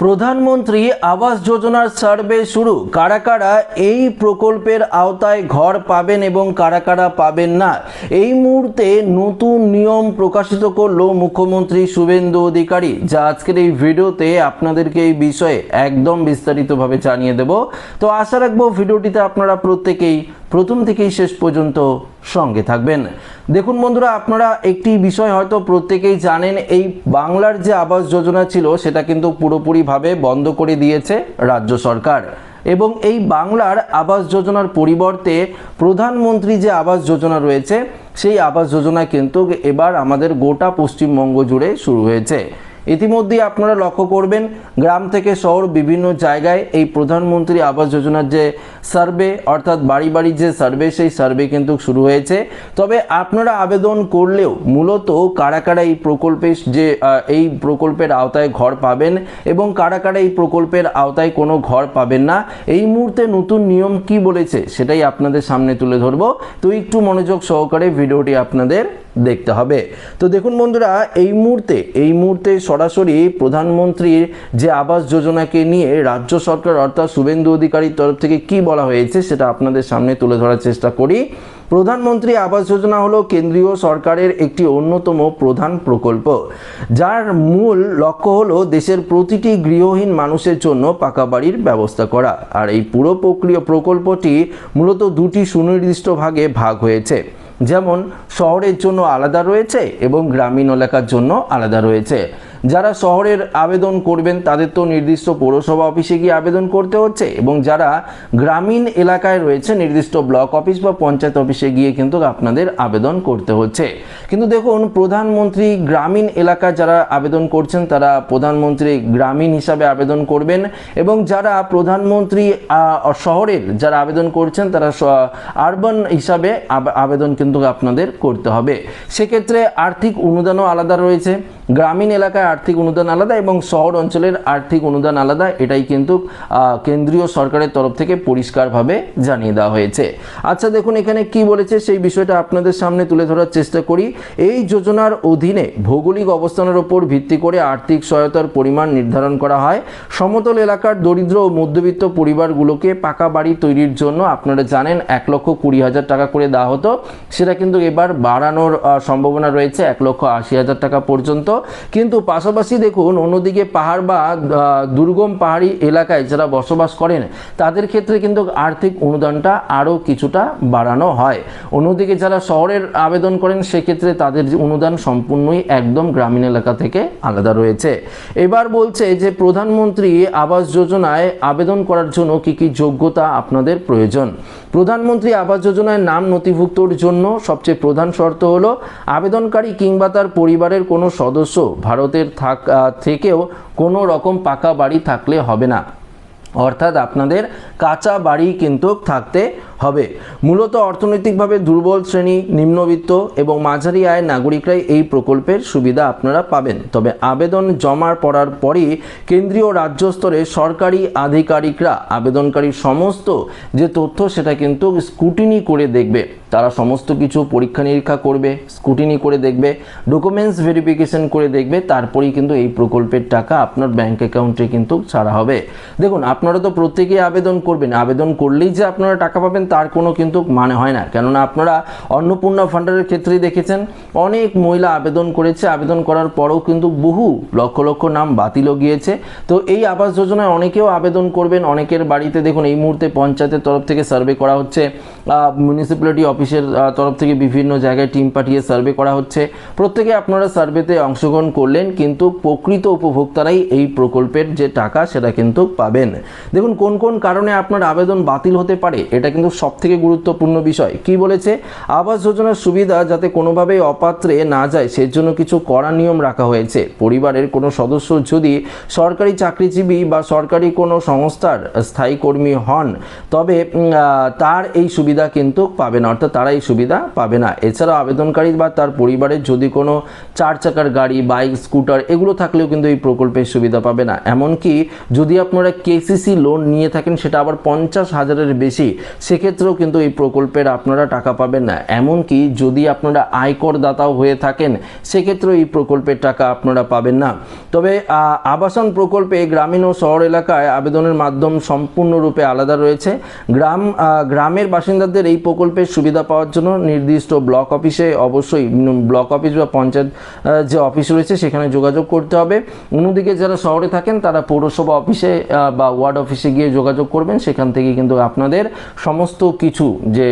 প্রধানমন্ত্রী আবাস যোজনার সার্ভে শুরু। কারা কারা এই প্রকল্পের আওতায় ঘর পাবেন এবং কারা কারা পাবেন না, এই মুহূর্তে নতুন নিয়ম প্রকাশিত করলো মুখ্যমন্ত্রী শুভেন্দু অধিকারী, যা আজকের এই ভিডিওতে আপনাদেরকে এই বিষয়ে একদম বিস্তারিতভাবে জানিয়ে দেব। তো আশা রাখবো ভিডিওটিতে আপনারা প্রত্যেকেই প্রথম থেকেই শেষ পর্যন্ত সঙ্গে থাকবেন। দেখুন বন্ধুরা, আপনারা একটি বিষয় হয়তো প্রত্যেকেই জানেন, এই বাংলার যে আবাস যোজনা ছিল সেটা কিন্তু পুরোপুরিভাবে বন্ধ করে দিয়েছে রাজ্য সরকার, এবং এই বাংলার আবাস যোজনার পরিবর্তে প্রধানমন্ত্রী যে আবাস যোজনা রয়েছে সেই আবাস যোজনা কিন্তু এবার আমাদের গোটা পশ্চিমবঙ্গ জুড়ে শুরু হয়েছে। ইতিমধ্যেই আপনারা লক্ষ্য করবেন গ্রাম থেকে শহর বিভিন্ন জায়গায় এই প্রধানমন্ত্রী আবাস যোজনার যে সার্ভে, অর্থাৎ বাড়ি বাড়ি যে সার্ভে, সেই সার্ভে কিন্তু শুরু হয়েছে। তবে আপনারা আবেদন করলেও মূলত কারা কারা এই প্রকল্পের আওতায় ঘর পাবেন এবং কারা কারা এই প্রকল্পের আওতায় কোনো ঘর পাবেন না, এই মুহূর্তে নতুন নিয়ম কি বলেছে সেটাই আপনাদের সামনে তুলে ধরবো। তো একটু মনোযোগ সহকারে ভিডিওটি আপনাদের দেখতে হবে। তো দেখুন বন্ধুরা, এই মুহূর্তে সরাসরি প্রধানমন্ত্রীর যে আবাস যোজনাকে নিয়ে রাজ্য সরকার অর্থাৎ শুভেন্দু অধিকারীর তরফ থেকে কি বলা হয়েছে সেটা আপনাদের সামনে তুলে ধরার চেষ্টা করি। প্রধানমন্ত্রী আবাস যোজনা হলো কেন্দ্রীয় সরকারের একটি অন্যতম প্রধান প্রকল্প, যার মূল লক্ষ্য হলো দেশের প্রতিটি গৃহহীন মানুষের জন্য পাকা বাড়ির ব্যবস্থা করা। আর এই পুরো প্রকল্পটি মূলত দুটি সুনির্দিষ্ট ভাগে ভাগ হয়েছে, যেমন শহরের জন্য আলাদা রয়েছে এবং গ্রামীণ এলাকার জন্য আলাদা রয়েছে। যারা শহরের আবেদন করবেন তাদের তো নির্দিষ্ট পৌরসভা অফিসে গিয়ে আবেদন করতে হচ্ছে, এবং যারা গ্রামীণ এলাকায় রয়েছে নির্দিষ্ট ব্লক অফিস বা পঞ্চায়েত অফিসে গিয়ে কিন্তু আপনাদের আবেদন করতে হচ্ছে। কিন্তু দেখুন, প্রধানমন্ত্রী গ্রামীণ এলাকায় যারা আবেদন করছেন তারা প্রধানমন্ত্রী গ্রামীণ হিসাবে আবেদন করবেন, এবং যারা প্রধানমন্ত্রী শহরের যারা আবেদন করছেন তারা আরবান হিসাবে আবেদন কিন্তু আপনাদের করতে হবে। সেক্ষেত্রে আর্থিক অনুদানও আলাদা রয়েছে, গ্রামীণ এলাকায় আর্থিক অনুদান আলাদা এবং শহর অঞ্চলের আর্থিক অনুদান আলাদা। এটাই কিন্তু কেন্দ্রীয় সরকারের তরফ থেকে পরিষ্কারভাবে জানিয়ে দেওয়া হয়েছে। আচ্ছা দেখুন, এখানে কি বলেছে সেই বিষয়টা আপনাদের সামনে তুলে ধরার চেষ্টা করি। এই যোজনার অধীনে ভৌগোলিক অবস্থানের উপর ভিত্তি করে আর্থিক সহায়তার পরিমাণ নির্ধারণ করা হয়। সমতল এলাকার দরিদ্র ও মধ্যবিত্ত পরিবারগুলোকে পাকা বাড়ি তৈরির জন্য আপনারা জানেন 1,20,000 টাকা করে দেওয়া হতো, সেটা কিন্তু এবার বাড়ানোর সম্ভাবনা রয়েছে 1,80,000 টাকা পর্যন্ত। কিন্তু পাশাপাশি দেখুন, অন্যদিকে পাহাড় বা দুর্গম পাহাড়ি এলাকায় যারা বসবাস করেন তাদের ক্ষেত্রে কিন্তু আর্থিক অনুদানটা আরও কিছুটা বাড়ানো হয়। অন্যদিকে যারা শহরের আবেদন করেন সেক্ষেত্রে তাদের অনুদান সম্পূর্ণই একদম গ্রামীণ এলাকা থেকে আলাদা রয়েছে। এবার বলছে যে প্রধানমন্ত্রী আবাস যোজনায় আবেদন করার জন্য কি কি যোগ্যতা আপনাদের প্রয়োজন। প্রধানমন্ত্রী আবাস যোজনায় নাম নথিভুক্তর জন্য সবচেয়ে প্রধান শর্ত হলো আবেদনকারী কিংবা তার পরিবারের কোনো সদস্য ভারতের থেকেও কোনো রকম পাকা বাড়ি থাকলে হবে না, অর্থাৎ আপনাদের কাঁচা বাড়ি কিন্তু থাকতে হবে। মূলত অর্থনৈতিকভাবে দুর্বল শ্রেণী, নিম্নবিত্ত এবং মাঝারি আয়ের নাগরিকরাই এই প্রকল্পের সুবিধা আপনারা পাবেন। তবে আবেদন জমা পড়ার পরই কেন্দ্রীয় রাজ্য স্তরে সরকারি আধিকারিকরা আবেদনকারীর সমস্ত যে তথ্য সেটা কিন্তু স্ক্রুটিনি করে দেখবে। তারা সমস্ত কিছু পরীক্ষা নিরীক্ষা করবে, স্ক্রুটিনি করে দেখবে, ডকুমেন্টস ভেরিফিকেশন করে দেখবে, তারপরেই কিন্তু এই প্রকল্পের টাকা আপনার ব্যাংক অ্যাকাউন্টে কিন্তু ছাড়া হবে। দেখুন, আপনারা তো প্রত্যেকেই আবেদন করবেন, আবেদন করলেই যে আপনারা টাকা পাবেন তার কোনো কিন্তু মানে হয় না। কেননা আপনারা অন্নপূর্ণা ফান্ডের ক্ষেত্রেই দেখেছেন অনেক মহিলা আবেদন করেছে, আবেদন করার পরেও কিন্তু বহু লক্ষ লক্ষ নাম বাতিলও গিয়েছে। তো এই আবাস যোজনায় অনেকেও আবেদন করবেন, অনেকের বাড়িতে দেখুন এই মুহূর্তে পঞ্চায়েতের তরফ থেকে সার্ভে করা হচ্ছে, মিউনিসিপ্যালিটি অফিসের তরফ থেকে বিভিন্ন জায়গায় টিম পাঠিয়ে সার্ভে করা হচ্ছে। প্রত্যেকে আপনারা সার্ভেতে অংশগ্রহণ করলেন, কিন্তু প্রকৃত উপভোক্তারাই এই প্রকল্পের যে টাকা সেটা কিন্তু পাবেন। দেখুন কোন কোন কারণে আপনার আবেদন বাতিল হতে পারে, এটা কিন্তু সবথেকে গুরুত্বপূর্ণ বিষয়। কি বলেছে, আবাস যোজনার সুবিধা যাতে কোনোভাবেই অপাত্রে না যায় সেজন্য কিছু কড়া নিয়ম রাখা হয়েছে। পরিবারের কোনো সদস্য যদি সরকারি চাকরিজীবী বা সরকারি কোনো সংস্থার স্থায়ী কর্মী হন তবে তার এই সুবিধা সুবিধা কিন্তু পাবে না, অর্থাৎ তারা এই সুবিধা পাবে না। এছাড়া আবেদনকারী বা তার পরিবারের যদি কোনো 4 চাকার গাড়ি, বাইক, স্কুটার এগুলো থাকলেও কিন্তু এই প্রকল্পের সুবিধা পাবে না। এমনকি যদি আপনারা কেসিসি লোন নিয়ে থাকেন, সেটা আবার 50,000-এর বেশি, সেক্ষেত্রেও কিন্তু এই প্রকল্পের আপনারা টাকা পাবেন না। এমনকি যদি আপনারা আয়কর দাতাও হয়ে থাকেন, সেক্ষেত্রেও এই প্রকল্পের টাকা আপনারা পাবেন না। তবে আবাসন প্রকল্পে গ্রামীণ ও শহর এলাকায় আবেদনের মাধ্যম সম্পূর্ণরূপে আলাদা রয়েছে। গ্রামের বাসিন্দাদের এই প্রকল্পের সুবিধা পাওয়ার জন্য নির্দিষ্ট ব্লক অফিসে, অবশ্যই ব্লক অফিস বা পঞ্চায়েত যে অফিস রয়েছে সেখানে যোগাযোগ করতে হবে। অন্যদিকে যারা শহরে থাকেন তারা পৌরসভা অফিসে বা ওয়ার্ড অফিসে গিয়ে যোগাযোগ করবেন। সেখান থেকে কিন্তু আপনাদের সমস্ত কিছু যে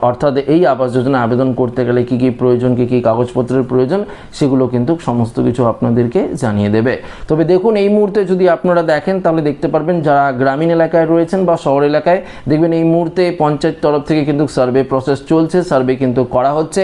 অর্থাৎ এই আবাস যোজনা আবেদন করতে গেলে কী কী প্রয়োজন, কী কী কাগজপত্রের প্রয়োজন, সেগুলো কিন্তু সমস্ত কিছু আপনাদেরকে জানিয়ে দেবে। তবে দেখুন, এই মুহূর্তে যদি আপনারা দেখেন তাহলে দেখতে পারবেন যারা গ্রামীণ এলাকায় রয়েছেন বা শহর এলাকায়, দেখবেন এই মুহূর্তে পঞ্চায়েত তরফ থেকে কিন্তু সার্ভে প্রসেস চলছে, সার্ভে কিন্তু করা হচ্ছে।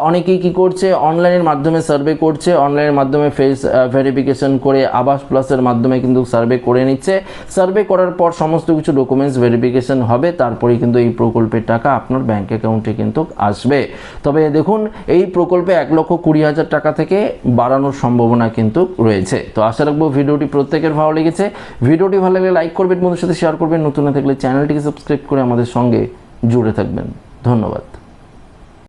অনেকেই কি করছে, অনলাইনের মাধ্যমে সার্ভে করছে, অনলাইনের মাধ্যমে ফেস ভেরিফিকেশন করে আবাস প্লাসের মাধ্যমে কিন্তু সার্ভে করে নিচ্ছে। সার্ভে করার পর সমস্ত কিছু ডকুমেন্টস ভেরিফিকেশন হবে, তারপরেই কিন্তু এই প্রকল্পের টাকা আপনার ব্যাঙ্ক অ্যাকাউন্টে কিন্তু আসবে। তবে দেখুন, এই প্রকল্পে 1,20,000 টাকা থেকে বাড়ানোর সম্ভাবনা কিন্তু রয়েছে। তো আশা রাখবো ভিডিওটি প্রত্যেকের ভালো লেগেছে। ভিডিওটি ভালো লাগলে লাইক করবেন, বন্ধুদের সাথে শেয়ার করবেন, নতুন না থাকলে চ্যানেলটিকে সাবস্ক্রাইব করে আমাদের সঙ্গে জুড়ে থাকবেন। ধন্যবাদ।